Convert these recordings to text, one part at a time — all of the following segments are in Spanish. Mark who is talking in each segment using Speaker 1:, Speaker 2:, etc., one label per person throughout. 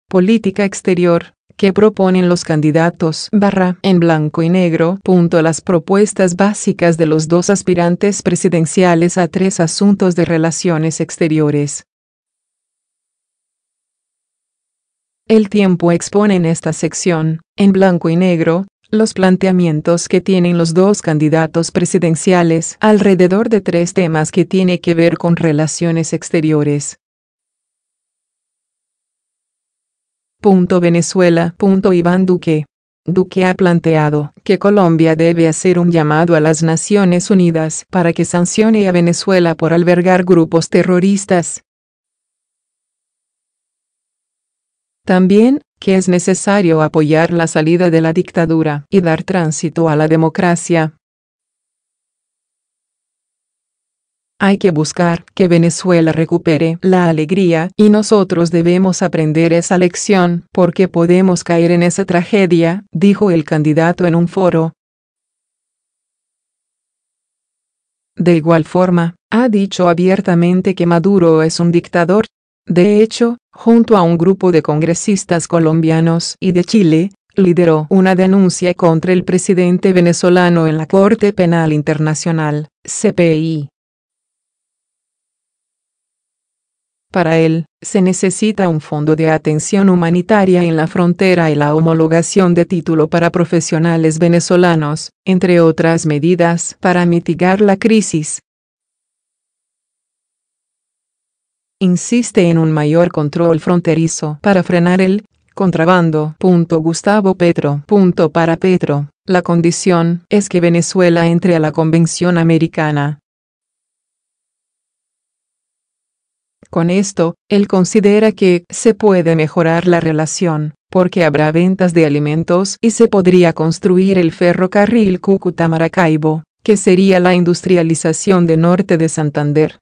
Speaker 1: Política exterior, que proponen los candidatos en blanco y negro. Las propuestas básicas de los dos aspirantes presidenciales a 3 asuntos de relaciones exteriores. El Tiempo expone en esta sección, en blanco y negro, los planteamientos que tienen los dos candidatos presidenciales alrededor de 3 temas que tienen que ver con relaciones exteriores. Venezuela. Iván Duque. Duque ha planteado que Colombia debe hacer un llamado a las Naciones Unidas para que sancione a Venezuela por albergar grupos terroristas. También, que es necesario apoyar la salida de la dictadura y dar tránsito a la democracia. Hay que buscar que Venezuela recupere la alegría y nosotros debemos aprender esa lección porque podemos caer en esa tragedia, dijo el candidato en un foro. De igual forma, ha dicho abiertamente que Maduro es un dictador. De hecho, junto a un grupo de congresistas colombianos y de Chile, lideró una denuncia contra el presidente venezolano en la Corte Penal Internacional, CPI. Para él, se necesita un fondo de atención humanitaria en la frontera y la homologación de título para profesionales venezolanos, entre otras medidas para mitigar la crisis. Insiste en un mayor control fronterizo para frenar el contrabando. Gustavo Petro. Para Petro, la condición es que Venezuela entre a la Convención Americana. Con esto, él considera que se puede mejorar la relación, porque habrá ventas de alimentos y se podría construir el ferrocarril Cúcuta-Maracaibo, que sería la industrialización de norte de Santander.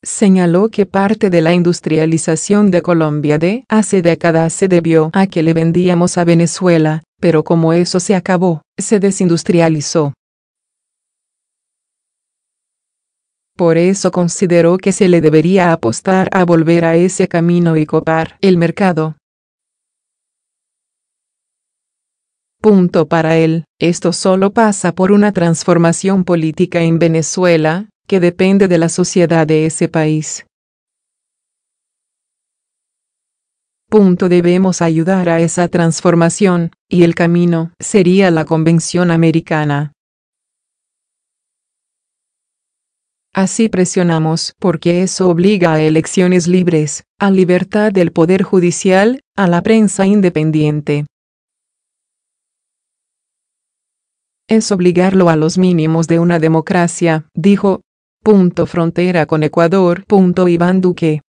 Speaker 1: Señaló que parte de la industrialización de Colombia de hace décadas se debió a que le vendíamos a Venezuela, pero como eso se acabó, se desindustrializó. Por eso consideró que se le debería apostar a volver a ese camino y copar el mercado. Para él, esto solo pasa por una transformación política en Venezuela, que depende de la sociedad de ese país. Debemos ayudar a esa transformación, y el camino sería la Convención Americana. Así presionamos porque eso obliga a elecciones libres, a libertad del poder judicial, a la prensa independiente. Es obligarlo a los mínimos de una democracia, dijo. Frontera con Ecuador. Iván Duque.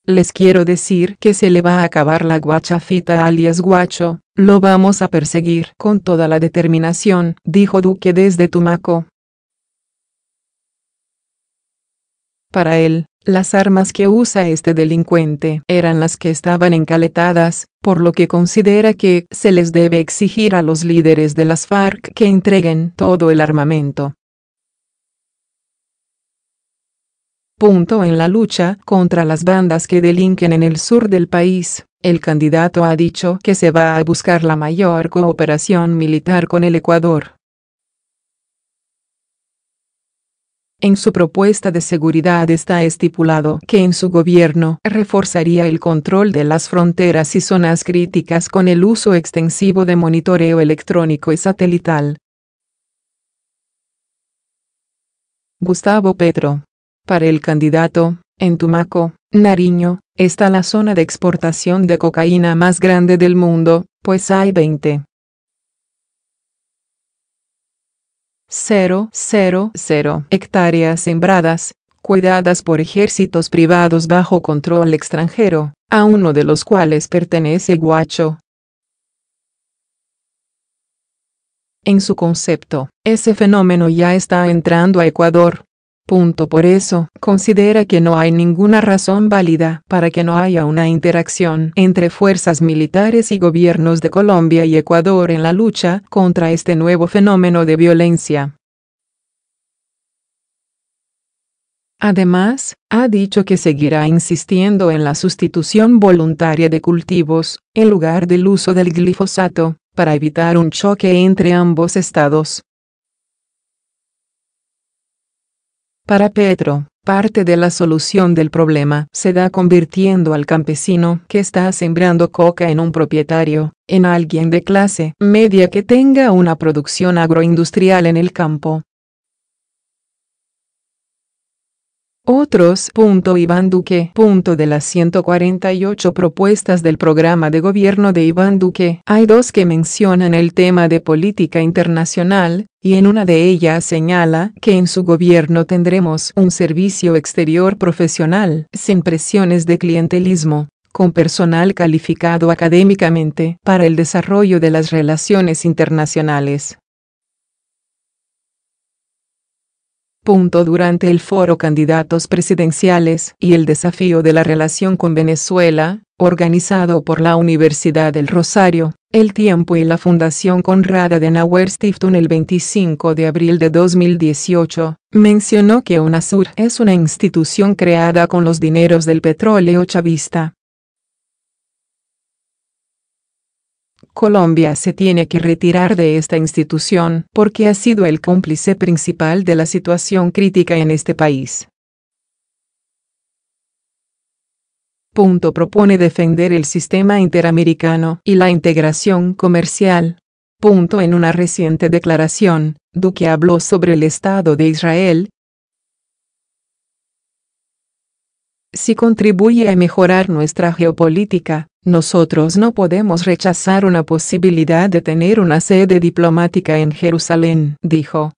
Speaker 1: Les quiero decir que se le va a acabar la guachafita alias Guacho, lo vamos a perseguir con toda la determinación, dijo Duque desde Tumaco. Para él, las armas que usa este delincuente eran las que estaban encaletadas, por lo que considera que se les debe exigir a los líderes de las FARC que entreguen todo el armamento. En la lucha contra las bandas que delinquen en el sur del país, el candidato ha dicho que se va a buscar la mayor cooperación militar con el Ecuador. En su propuesta de seguridad está estipulado que en su gobierno reforzaría el control de las fronteras y zonas críticas con el uso extensivo de monitoreo electrónico y satelital. Gustavo Petro. Para el candidato, en Tumaco, Nariño, está la zona de exportación de cocaína más grande del mundo, pues hay 20,000 hectáreas sembradas, cuidadas por ejércitos privados bajo control extranjero, a uno de los cuales pertenece Guacho. En su concepto, ese fenómeno ya está entrando a Ecuador. Por eso, considera que no hay ninguna razón válida para que no haya una interacción entre fuerzas militares y gobiernos de Colombia y Ecuador en la lucha contra este nuevo fenómeno de violencia. Además, ha dicho que seguirá insistiendo en la sustitución voluntaria de cultivos, en lugar del uso del glifosato, para evitar un choque entre ambos estados. Para Petro, parte de la solución del problema se da convirtiendo al campesino que está sembrando coca en un propietario, en alguien de clase media que tenga una producción agroindustrial en el campo. Otros. Iván Duque. De las 148 propuestas del programa de gobierno de Iván Duque, hay 2 que mencionan el tema de política internacional, y en una de ellas señala que en su gobierno tendremos un servicio exterior profesional, sin presiones de clientelismo, con personal calificado académicamente para el desarrollo de las relaciones internacionales. Durante el foro Candidatos Presidenciales y el desafío de la relación con Venezuela, organizado por la Universidad del Rosario, El Tiempo y la Fundación Konrad Adenauer Stiftung el 25 de abril de 2018, mencionó que UNASUR es una institución creada con los dineros del petróleo chavista. Colombia se tiene que retirar de esta institución porque ha sido el cómplice principal de la situación crítica en este país. Propone defender el sistema interamericano y la integración comercial. En una reciente declaración, Duque habló sobre el Estado de Israel. Si contribuye a mejorar nuestra geopolítica, nosotros no podemos rechazar una posibilidad de tener una sede diplomática en Jerusalén, dijo.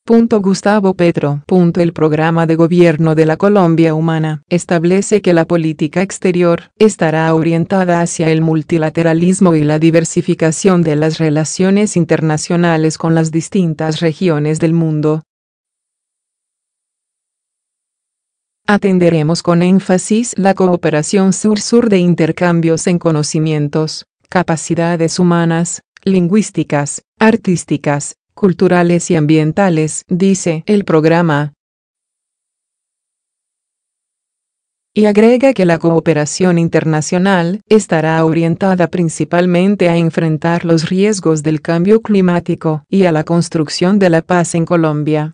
Speaker 1: Gustavo Petro. El programa de gobierno de la Colombia Humana establece que la política exterior estará orientada hacia el multilateralismo y la diversificación de las relaciones internacionales con las distintas regiones del mundo. Atenderemos con énfasis la cooperación sur-sur de intercambios en conocimientos, capacidades humanas, lingüísticas, artísticas, culturales y ambientales, dice el programa. Y agrega que la cooperación internacional estará orientada principalmente a enfrentar los riesgos del cambio climático y a la construcción de la paz en Colombia.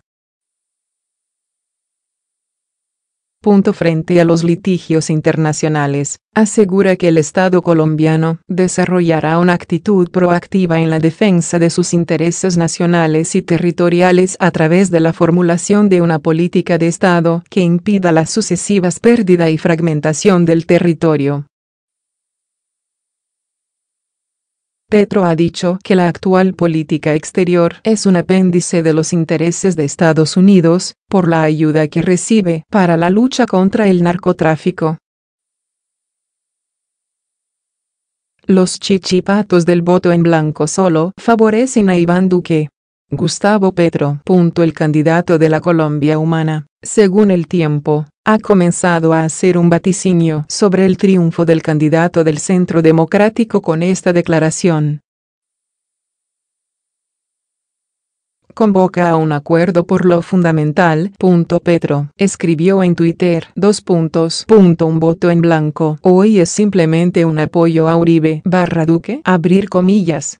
Speaker 1: Frente a los litigios internacionales, asegura que el Estado colombiano desarrollará una actitud proactiva en la defensa de sus intereses nacionales y territoriales a través de la formulación de una política de Estado que impida las sucesivas pérdida y fragmentación del territorio. Petro ha dicho que la actual política exterior es un apéndice de los intereses de Estados Unidos, por la ayuda que recibe para la lucha contra el narcotráfico. Los chichipatos del voto en blanco solo favorecen a Iván Duque. Gustavo Petro. El candidato de la Colombia Humana, según El Tiempo, ha comenzado a hacer un vaticinio sobre el triunfo del candidato del Centro Democrático con esta declaración. Convoca a un acuerdo por lo fundamental. Petro escribió en Twitter: un voto en blanco hoy es simplemente un apoyo a Uribe / Duque, abrir comillas.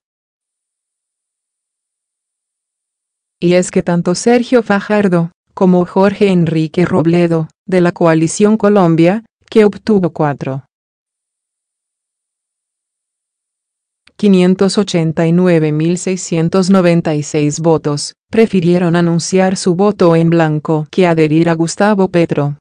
Speaker 1: Y es que tanto Sergio Fajardo, como Jorge Enrique Robledo, de la Coalición Colombia, que obtuvo 4.589.696 votos, prefirieron anunciar su voto en blanco que adherir a Gustavo Petro.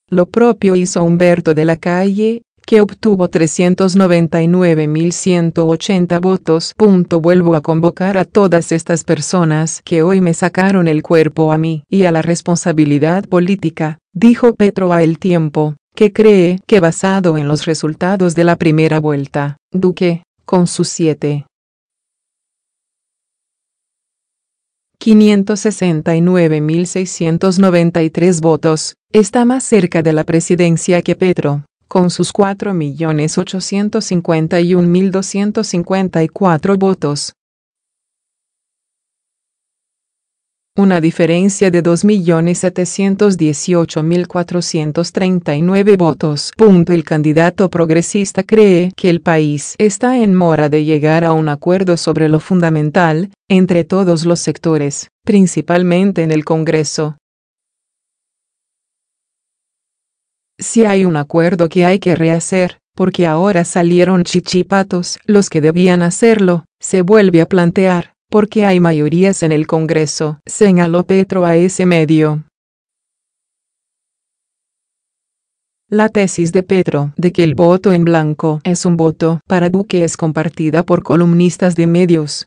Speaker 1: Lo propio hizo Humberto de la Calle, que obtuvo 399.180 votos. Vuelvo a convocar a todas estas personas que hoy me sacaron el cuerpo a mí y a la responsabilidad política, dijo Petro a El Tiempo, que cree que basado en los resultados de la primera vuelta, Duque, con sus 7.569.693 votos, está más cerca de la presidencia que Petro, con sus 4.851.254 votos. una diferencia de 2.718.439 votos. El candidato progresista cree que el país está en mora de llegar a un acuerdo sobre lo fundamental, entre todos los sectores, principalmente en el Congreso. Si hay un acuerdo que hay que rehacer, porque ahora salieron chichipatos los que debían hacerlo, se vuelve a plantear, porque hay mayorías en el Congreso, señaló Petro a ese medio. La tesis de Petro de que el voto en blanco es un voto para Duque es compartida por columnistas de medios.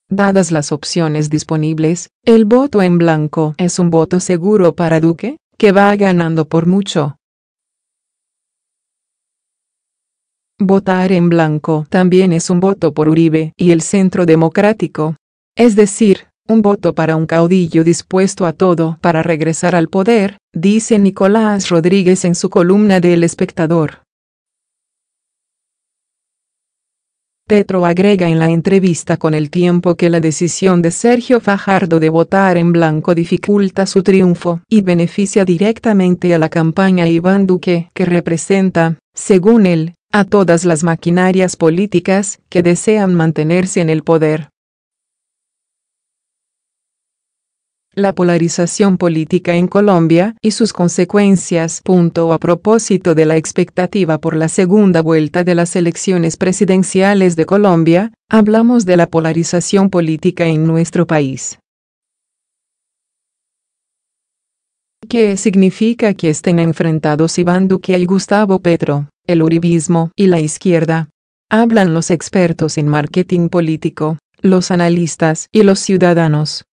Speaker 1: Dadas las opciones disponibles, el voto en blanco es un voto seguro para Duque, que va ganando por mucho. Votar en blanco también es un voto por Uribe y el Centro Democrático. Es decir, un voto para un caudillo dispuesto a todo para regresar al poder, dice Nicolás Rodríguez en su columna de El Espectador. Petro agrega en la entrevista con El Tiempo que la decisión de Sergio Fajardo de votar en blanco dificulta su triunfo y beneficia directamente a la campaña Iván Duque, que representa, según él, a todas las maquinarias políticas que desean mantenerse en el poder. La polarización política en Colombia y sus consecuencias. A propósito de la expectativa por la segunda vuelta de las elecciones presidenciales de Colombia, hablamos de la polarización política en nuestro país. ¿Qué significa que estén enfrentados Iván Duque y Gustavo Petro, el uribismo y la izquierda? Hablan los expertos en marketing político, los analistas y los ciudadanos.